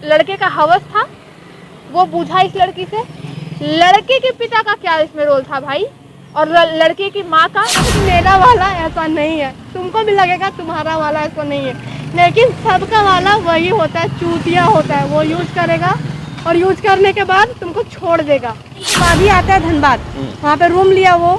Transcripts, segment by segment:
लड़के का हवस था, वो बूझा इस लड़की से। लड़के के पिता का क्या इसमें रोल था भाई, और लड़के की माँ का। मेरा वाला ऐसा नहीं है, तुमको भी लगेगा तुम्हारा वाला ऐसा नहीं है, लेकिन सबका वाला वही होता है, चूतिया होता है। वो यूज करेगा और यूज करने के बाद तुमको छोड़ देगा। बाद ही आता है धनबाद, वहाँ पे रूम लिया वो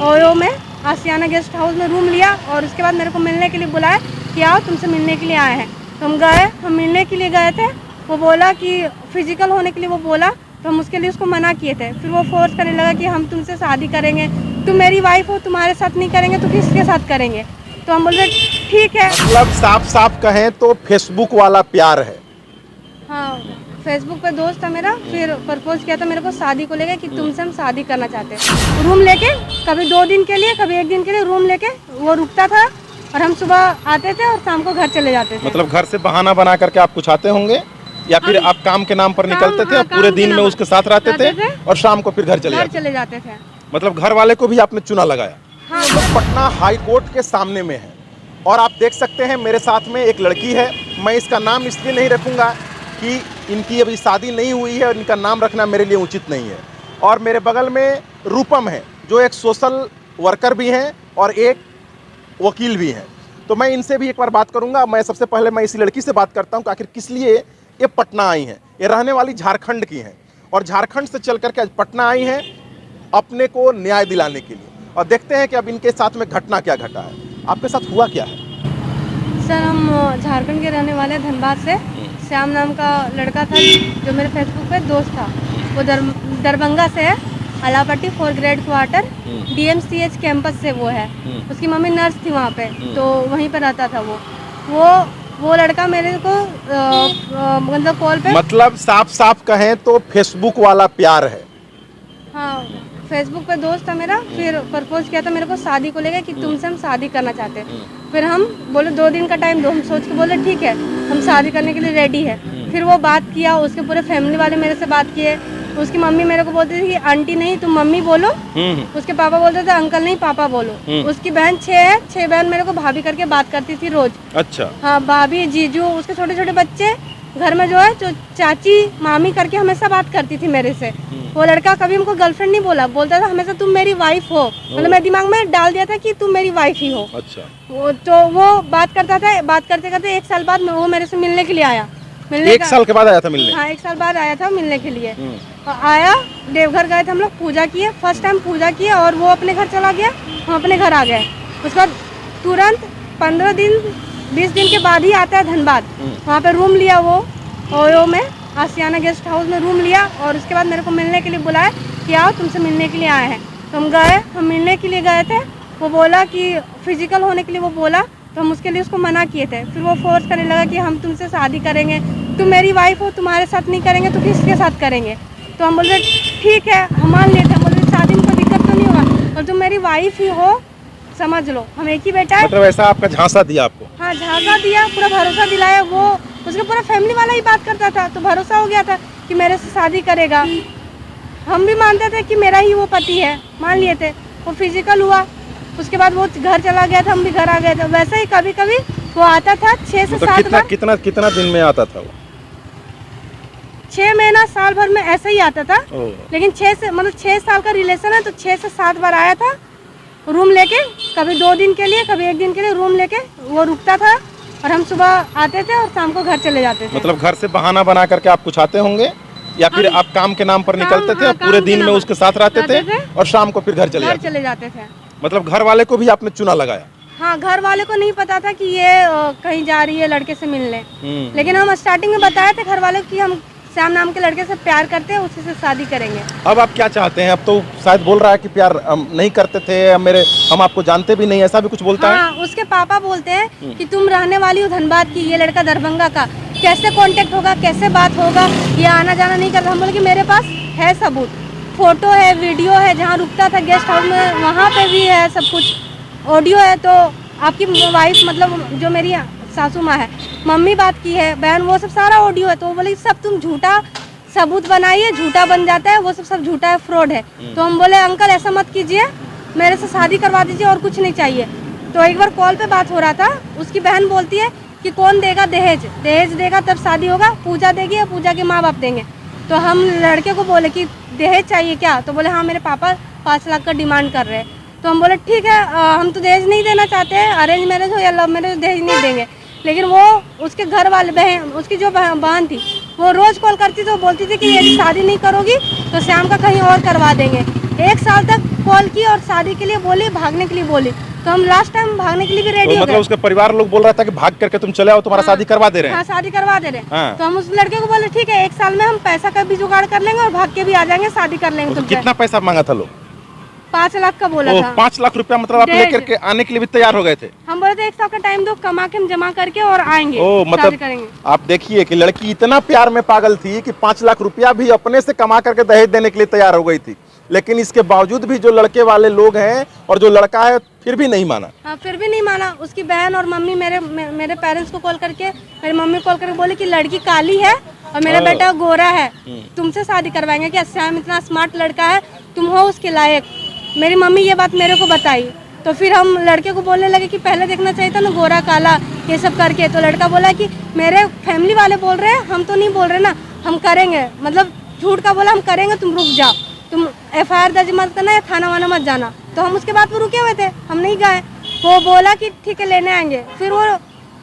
ओयो में, आशियाना गेस्ट हाउस में रूम लिया, और उसके बाद मेरे को मिलने के लिए बुलाया कि आओ तुमसे मिलने के लिए आए हैं। तो हम गए, हम मिलने के लिए गए थे। वो बोला कि फिजिकल होने के लिए वो बोला, तो हम उसके लिए उसको मना किए थे। फिर वो फोर्स करने लगा कि हम तुमसे शादी करेंगे, तुम मेरी वाइफ हो, तुम्हारे साथ नहीं करेंगे तो किसके साथ करेंगे। तो हम बोले ठीक है। मतलब साफ साफ कहें तो फेसबुक वाला प्यार है। हाँ, फेसबुक पे दोस्त था मेरा, फिर प्रपोज किया था मेरे को शादी को लेके कि तुमसे हम शादी करना चाहते हैं। रूम लेके कभी 2 दिन के लिए, कभी 1 दिन के लिए रूम लेके वो रुकता था, और हम सुबह आते थे और शाम को घर चले जाते थे। मतलब घर से बहाना बना करके आप कुछ आते होंगे, या फिर आप काम के नाम पर निकलते थे, पूरे दिन में उसके साथ रहते थे और शाम को फिर घर चले जाते थे। मतलब घर वाले को भी आपने चुना लगाया। हाँ। तो पटना हाई कोर्ट के सामने में है, और आप देख सकते हैं मेरे साथ में एक लड़की है। मैं इसका नाम इसलिए नहीं रखूंगा कि इनकी अभी शादी नहीं हुई है और इनका नाम रखना मेरे लिए उचित नहीं है। और मेरे बगल में रूपम है, जो एक सोशल वर्कर भी हैं और एक वकील भी हैं। तो मैं इनसे भी एक बार बात करूंगा। मैं सबसे पहले मैं इसी लड़की से बात करता हूं कि आखिर किस लिए ये पटना आई हैं। ये रहने वाली झारखंड की हैं, और झारखंड से चल करके आज पटना आई हैं अपने को न्याय दिलाने के लिए। और देखते हैं कि अब इनके साथ में घटना क्या घटा है। आपके साथ हुआ क्या है? सर, हम झारखंड के रहने वाले हैं, धनबाद से। श्याम नाम का लड़का था जो मेरे फेसबुक पे दोस्त था। वो दरभंगा से है, अलापट्टी 4 ग्रेड क्वार्टर DMCH कैंपस से वो है। उसकी मम्मी नर्स थी वहाँ पे, तो वहीं पे रहता था वो लड़का मेरे को मतलब कॉल पे, मतलब साफ साफ कहें तो फेसबुक वाला प्यार है। हाँ, फेसबुक पे दोस्त था मेरा, फिर प्रपोज किया था मेरे को शादी को लेके कि तुमसे हम शादी करना चाहते हैं। फिर हम बोले 2 दिन का टाइम दो, हम सोच के बोले ठीक है, हम शादी करने के लिए रेडी है। फिर वो बात किया, उसके पूरे फैमिली वाले मेरे से बात किए। उसकी मम्मी मेरे को बोलती थी कि आंटी नहीं तुम मम्मी बोलो, उसके पापा बोलते थे अंकल नहीं पापा बोलो। उसकी बहन 6 है, 6 बहन मेरे को भाभी करके बात करती थी रोज। अच्छा। हाँ, भाभी जीजू, उसके छोटे छोटे बच्चे घर में जो है, जो चाची मामी करके हमेशा बात करती थी मेरे से। वो लड़का कभी हमको गर्लफ्रेंड नहीं बोला, बोलता था हमेशा तुम मेरी वाइफ हो। मतलब मैं दिमाग में डाल दिया था कि तुम मेरी वाइफ ही हो। अच्छा। वो बात करता था, बात करते करते 1 साल बाद वो मेरे से मिलने के लिए आया। 1 साल के बाद आया था मिलने? हाँ, 1 साल बाद आया था मिलने के लिए। आया, देवघर गए थे हम लोग, पूजा किए, फर्स्ट टाइम पूजा किए, और वो अपने घर चला गया, हम अपने घर आ गए। उसके बाद तुरंत 15 दिन 20 दिन के बाद ही आता है धनबाद, वहाँ पे रूम लिया वो ओयो में, आशियाना गेस्ट हाउस में रूम लिया, और उसके बाद मेरे को मिलने के लिए बुलाया कि आओ तुमसे मिलने के लिए आए हैं। तो हम गए, हम मिलने के लिए गए थे। वो बोला कि फिजिकल होने के लिए वो बोला, तो हम उसके लिए उसको मना किए थे। फिर वो फोर्स करने लगा कि हम तुमसे शादी करेंगे, तुम मेरी वाइफ हो, तुम्हारे साथ नहीं करेंगे तो किसके साथ करेंगे। तो हम बोले ठीक है, हम मान लेते हैं। बोले शादी में कोई दिक्कत तो नहीं होगा, और तुम मेरी वाइफ ही हो, समझ लो हम एक ही बेटा है। मतलब ऐसा आपका झांसा दिया आपको? हाँ, झांसा दिया, पूरा भरोसा दिलाया। वो उसके पूरा फैमिली वाला ही बात करता था, तो भरोसा हो गया था कि मेरे से शादी करेगा। हम भी मानते थे कि मेरा ही वो पति है, मान लिए थे। वो फिजिकल हुआ, उसके बाद वो घर चला गया था, हम भी घर आ गए थे। वैसे ही कभी कभी वो आता था 6 से 7 बार। कितना दिन में आता था वो? 6 महीना साल भर में ऐसे ही आता था। लेकिन 6 साल का रिलेशन है, तो 6 से 7 बार आया था रूम लेके, कभी 2 दिन के लिए, कभी 1 दिन के लिए रूम लेके वो रुकता था, और हम सुबह आते थे और शाम को घर चले जाते थे। मतलब घर से बहाना बना करके आप कुछ आते होंगे, या फिर आप काम के नाम पर निकलते थे, पूरे दिन में उसके साथ रहते थे और शाम को फिर घर चले जाते थे। मतलब घर वाले को भी आपने चुना लगाया? हाँ, घर वाले को नहीं पता था कि ये कहीं जा रही है लड़के से मिलने। लेकिन हम स्टार्टिंग में बताए थे घर वाले कि हम श्याम नाम के लड़के से प्यार करते हैं, उसी से शादी करेंगे। अब आप क्या चाहते हैं? अब तो शायद बोल रहा है कि प्यार नहीं करते थे, हम आपको जानते भी नहीं, ऐसा भी कुछ बोलता है? उसके पापा बोलते हैं कि तुम रहने वाली हो धनबाद की, ये लड़का दरभंगा का, कैसे कांटेक्ट होगा, कैसे बात होगा, ये आना जाना नहीं करता। हम बोले कि मेरे पास है सबूत, फोटो है, वीडियो है, जहाँ रुकता था गेस्ट हाउस में वहाँ पे भी है सब कुछ, ऑडियो है। तो आपकी वाइफ मतलब जो मेरी सासू माँ है, मम्मी बात की है, बहन, वो सब सारा ऑडियो है। तो वो बोले सब तुम झूठा सबूत बनाइए, झूठा बन जाता है, वो सब झूठा है, फ्रॉड है। तो हम बोले अंकल ऐसा मत कीजिए, मेरे से शादी करवा दीजिए और कुछ नहीं चाहिए। तो एक बार कॉल पे बात हो रहा था, उसकी बहन बोलती है कि कौन देगा दहेज, दहेज देगा तब शादी होगा, पूजा देगी या पूजा के माँ बाप देंगे। तो हम लड़के को बोले कि दहेज चाहिए क्या, तो बोले हाँ मेरे पापा 5 लाख का डिमांड कर रहे हैं। तो हम बोले ठीक है, हम तो दहेज नहीं देना चाहते हैं, अरेंज मैरिज हो या लव मैरिज दहेज नहीं देंगे। लेकिन वो उसके घर वाले बहन, उसकी जो बहन थी वो रोज़ कॉल करती थी, वो बोलती थी कि यदि शादी नहीं करोगी तो श्याम का कहीं और करवा देंगे। 1 साल तक कॉल की और शादी के लिए बोली, भागने के लिए बोली। तो हम लास्ट टाइम भागने के लिए भी रेडी हो गए। मतलब उसके परिवार लोग बोल रहा था कि भाग करके तुम चले आओ, तुम्हारा शादी करवा दे रहे हैं। हाँ, शादी करवा दे रहे हैं। हाँ। तो हम उस लड़के को बोले ठीक है 1 साल में हम पैसा का भी जुगाड़ कर लेंगे और भाग के भी आ जाएंगे, शादी कर लेंगे तुमसे। कितना पैसा मांगा था लोग? 5 लाख का बोला था। 5 लाख रुपया मतलब आप लेकर के आने के लिए भी तैयार हो गए थे? हम बोले थे 1 साल का टाइम दो, कमा के हम जमा करके और आएंगे, शादी मतलब करेंगे। आप देखिए कि लड़की इतना प्यार में पागल थी कि 5 लाख रुपया भी अपने से कमा करके दहेज देने के लिए तैयार हो गई थी। लेकिन इसके बावजूद भी जो लड़के वाले लोग हैं और जो लड़का है फिर भी नहीं माना। हाँ, फिर भी नहीं माना। उसकी बहन और मम्मी मेरे पेरेंट्स को कॉल करके, मेरी मम्मी कॉल करके बोली कि लड़की काली है और मेरा बेटा गोरा है, तुमसे शादी करवाएंगे क्या, श्याम इतना स्मार्ट लड़का है, तुम हो उसके लायक। मेरी मम्मी ये बात मेरे को बताई। तो फिर हम लड़के को बोलने लगे कि पहले देखना चाहिए था ना, गोरा काला ये सब करके। तो लड़का बोला कि मेरे फैमिली वाले बोल रहे हैं, हम तो नहीं बोल रहे ना, हम करेंगे, मतलब झूठ का बोला हम करेंगे, तुम रुक जाओ, तुम FIR दर्ज मत करना या थाना वाना मत जाना। तो हम उसके बाद वो रुके हुए थे, हम नहीं गए। वो बोला कि ठीक है लेने आएंगे। फिर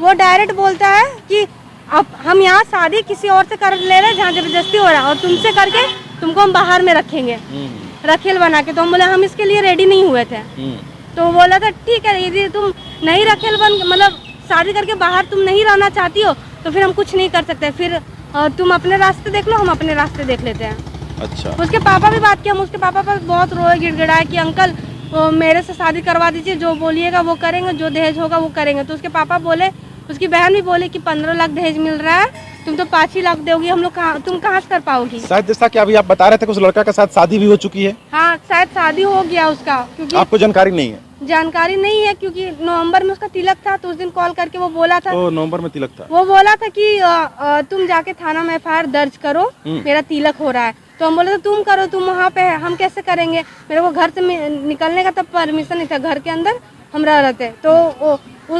वो डायरेक्ट बोलता है कि अब हम यहाँ शादी किसी और से कर ले रहे हैं जहाँ जबरदस्ती हो रहा है, और तुमसे करके तुमको हम बाहर में रखेंगे, रखेल बना के। तो हम बोले हम इसके लिए रेडी नहीं हुए थे। तो वो बोला था ठीक है, यदि तुम नहीं रखेल बन, मतलब शादी करके बाहर तुम नहीं रहना चाहती हो तो फिर हम कुछ नहीं कर सकते, फिर तुम अपने रास्ते देख लो, हम अपने रास्ते देख लेते हैं। अच्छा। उसके पापा भी बात किया, हम उसके पापा पर बहुत रोए गिड़गिड़ाए कि अंकल वो मेरे से शादी करवा दीजिए, जो बोलिएगा वो करेंगे, जो दहेज होगा वो करेंगे। तो उसके पापा बोले, उसकी बहन भी बोले कि 15 लाख दहेज मिल रहा है, तुम तो 5 ही लाख दोगी, हम लोग तुम कहाँ से कर पाओगी। शायद जैसा कि अभी आप बता रहे थे कि उस लड़का के साथ शादी भी हो चुकी है। हाँ, शायद शादी हो गया उसका, क्योंकि आपको जानकारी नहीं है? जानकारी नहीं है, क्योंकि नवंबर में उसका तिलक था। तो उस दिन कॉल करके वो बोला था, नवंबर में तिलक था, वो बोला था कि तुम जाके थाना में FIR दर्ज करो, मेरा तिलक हो रहा है। तो हम बोले तो तुम करो, तुम वहाँ पे है, हम कैसे करेंगे। मेरे को घर से निकलने का तब परमिशन नहीं था, घर के अंदर हम रह रहे थे। तो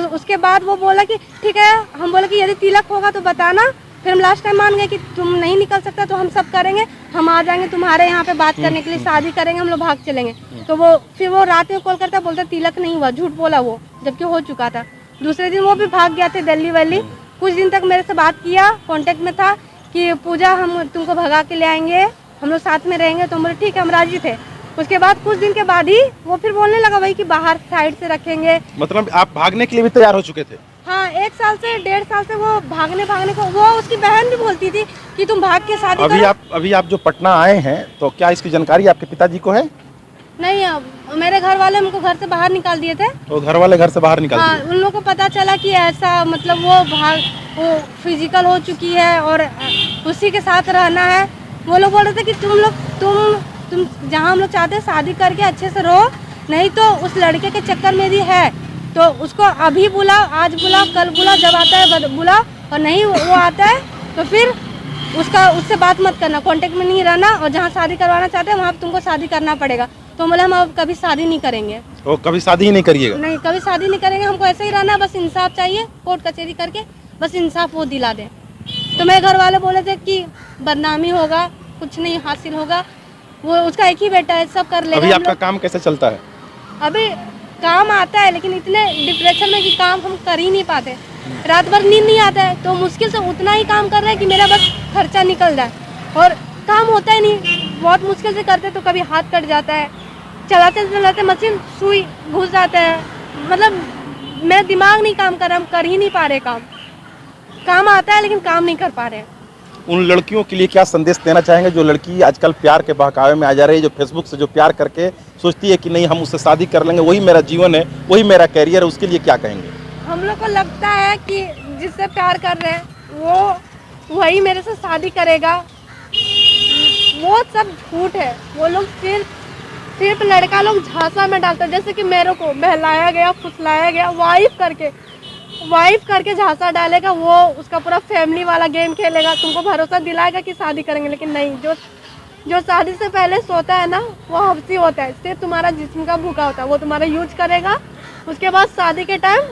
उसके बाद वो बोला कि ठीक है। हम बोले कि यदि तिलक होगा तो बताना। फिर हम लास्ट टाइम मान गए कि तुम नहीं निकल सकता तो हम सब करेंगे, हम आ जाएंगे तुम्हारे यहाँ पे बात करने के लिए, शादी करेंगे, हम लोग भाग चलेंगे। तो फिर वो रात में कॉल करता, बोलता तिलक नहीं हुआ, झूठ बोला वो, जबकि हो चुका था। दूसरे दिन वो भी भाग गया थे दिल्ली वैली। कुछ दिन तक मेरे से बात किया, कॉन्टेक्ट में था कि पूजा हम तुमको भगा के ले आएंगे, हम लोग साथ में रहेंगे। तो हम बोले ठीक है, हम राजी थे। उसके बाद कुछ दिन के बाद ही वो फिर बोलने लगा भाई कि बाहर साइड से रखेंगे। मतलब आप भागने के लिए भी तैयार हो चुके थे? हाँ, 1 साल से 1.5 साल से वो भागने को, वो उसकी बहन भी बोलती थी कि तुम भाग के शादी करो। अभी आप जो पटना आए हैं तो क्या इसकी जानकारी आपके पिताजी को है? नहीं, मेरे घर वाले हमको घर से बाहर निकाल दिए थे। तो घर वाले घर से बाहर निकाल दिए? हाँ, उन लोगों को पता चला कि ऐसा, मतलब वो फिजिकल हो चुकी है और उसी के साथ रहना है। वो लोग बोल रहे थे कि तुम जहाँ हम लोग चाहते हैं शादी करके अच्छे से रहो, नहीं तो उस लड़के के चक्कर में भी है तो उसको अभी बुला, आज बुला, कल बुला, जब आता है बुला, और नहीं वो आता है तो फिर उससे बात मत करना, कांटेक्ट में नहीं रहना, और जहाँ शादी करवाना चाहते हैं वहाँ तुमको शादी करना पड़ेगा। तो बोले हम अब कभी शादी नहीं करेंगे। तो कभी शादी ही नहीं करिएगा? नहीं, कभी शादी नहीं करेंगे, हमको ऐसे ही रहना, बस इंसाफ चाहिए, कोर्ट कचहरी करके बस इंसाफ वो दिला दे। तो मेरे घर वाले बोले थे कि बदनामी होगा, कुछ नहीं हासिल होगा, वो उसका एक ही बेटा है, सब कर लेगा। अभी आपका काम कैसे चलता है? अभी काम आता है, लेकिन इतने डिप्रेशन में कि काम हम कर ही नहीं पाते, रात भर नींद नहीं आता है। तो मुश्किल से उतना ही काम कर रहे हैं कि मेरा बस खर्चा निकल जाए, और काम होता ही नहीं, बहुत मुश्किल से करते तो कभी हाथ कट जाता है, चलाते चलाते मशीन सुई घुस जाता है, मतलब मेरा दिमाग नहीं काम कर रहा, हम कर ही नहीं पा रहे काम आता है लेकिन काम नहीं कर पा रहे। उन लड़कियों के लिए क्या संदेश देना चाहेंगे जो लड़की आजकल प्यार के बहकावे में आ जा रही है, जो फेसबुक से जो प्यार करके सोचती है कि नहीं हम उससे शादी कर लेंगे, वही मेरा जीवन है, वही मेरा कैरियर है, उसके लिए क्या कहेंगे? हम लोग को लगता है कि जिससे प्यार कर रहे हैं वो वही मेरे से शादी करेगा, वो सब झूठ है। वो लोग सिर्फ लड़का लोग झांसा में डालता है, जैसे कि मेरे को बहलाया गया, फुसलाया गया, वाइफ करके झांसा डालेगा, वो उसका पूरा फैमिली वाला गेम खेलेगा, तुमको भरोसा दिलाएगा कि शादी करेंगे, लेकिन नहीं, जो शादी से पहले सोता है ना वो हफ्सी होता है, सिर्फ तुम्हारा जिस्म का भूखा होता है, वो तुम्हारा यूज करेगा, उसके बाद शादी के टाइम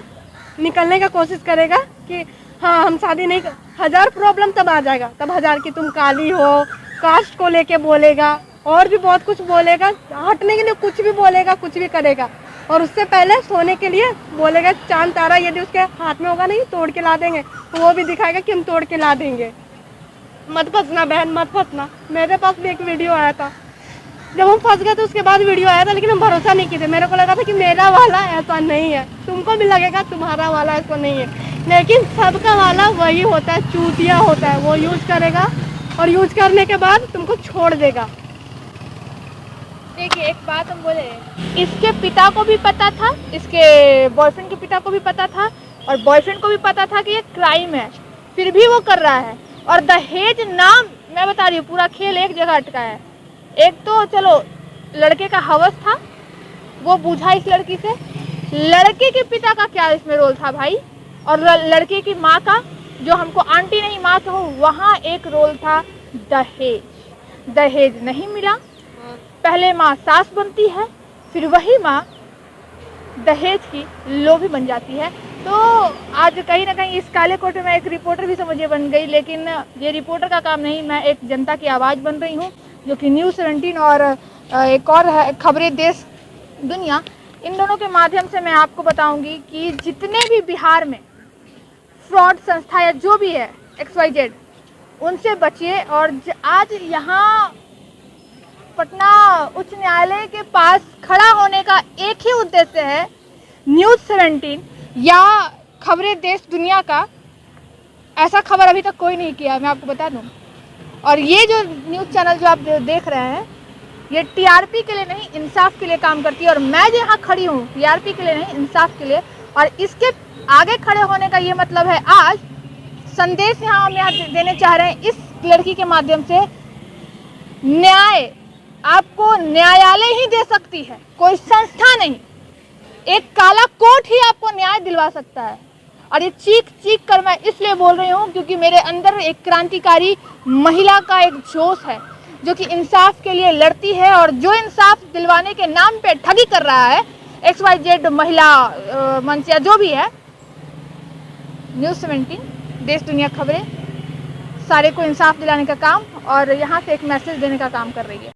निकलने का कोशिश करेगा, कि हाँ हम शादी नहीं कर, 1000 प्रॉब्लम तब आ जाएगा, तब 1000 की तुम काली हो, कास्ट को लेके बोलेगा और भी बहुत कुछ बोलेगा, हटने के लिए कुछ भी बोलेगा, कुछ भी करेगा। और उससे पहले सोने के लिए बोलेगा चांद तारा यदि उसके हाथ में होगा नहीं तोड़ के ला देंगे, तो वो भी दिखाएगा कि हम तोड़ के ला देंगे। मत फंसना बहन, मत फंसना। मेरे पास भी एक वीडियो आया था, जब हम फंस गए तो उसके बाद वीडियो आया था, लेकिन हम भरोसा नहीं किए थे। मेरे को लगा था कि मेरा वाला ऐसा नहीं है, तुमको भी लगेगा तुम्हारा वाला ऐसा नहीं है, लेकिन सबका वाला वही होता है, चूतिया होता है। वो यूज करेगा और यूज करने के बाद तुमको छोड़ देगा। देखिए एक बात हम बोले, इसके पिता को भी पता था, इसके बॉयफ्रेंड के पिता को भी पता था और बॉयफ्रेंड को भी पता था कि ये क्राइम है, फिर भी वो कर रहा है। और दहेज नाम, मैं बता रही हूँ, पूरा खेल एक जगह अटका है। एक तो चलो लड़के का हवस था, वो बूझा इस लड़की से। लड़के के पिता का क्या इसमें रोल था भाई, और लड़के की माँ का, जो हमको आंटी नहीं माँ कहो, वहाँ एक रोल था दहेज। दहेज नहीं मिला, पहले माँ सास बनती है, फिर वही माँ दहेज की लोभी बन जाती है। तो आज कहीं ना कहीं इस काले कोटे में एक रिपोर्टर भी समझिए बन गई, लेकिन ये रिपोर्टर का काम नहीं, मैं एक जनता की आवाज़ बन रही हूँ, जो कि न्यूज़ 17 और एक और है खबरें देश दुनिया, इन दोनों के माध्यम से मैं आपको बताऊंगी कि जितने भी बिहार में फ्रॉड संस्था या जो भी है XYZ, उनसे बचिए। और आज यहाँ पटना उच्च न्यायालय के पास खड़ा होने का एक ही उद्देश्य है, न्यूज़ 17 या खबरें देश दुनिया का ऐसा खबर अभी तक कोई नहीं किया, मैं आपको बता दूं। और ये जो न्यूज़ चैनल जो आप देख रहे हैं, ये TRP के लिए नहीं, इंसाफ के लिए काम करती है। और मैं जो यहाँ खड़ी हूँ TRP के लिए नहीं, इंसाफ के लिए। और इसके आगे खड़े होने का ये मतलब है, आज संदेश यहाँ हम यहाँ देने चाह रहे हैं इस लड़की के माध्यम से, न्याय आपको न्यायालय ही दे सकती है, कोई संस्था नहीं। एक काला कोट ही आपको न्याय दिलवा सकता है। और ये चीख चीख कर मैं इसलिए बोल रही हूँ क्योंकि मेरे अंदर एक क्रांतिकारी महिला का एक जोश है, जो कि इंसाफ के लिए लड़ती है। और जो इंसाफ दिलवाने के नाम पे ठगी कर रहा है, XYZ महिला मंच या जो भी है, न्यूज़ 17 देश दुनिया खबरें सारे को इंसाफ दिलाने का काम और यहाँ से एक मैसेज देने का काम कर रही है।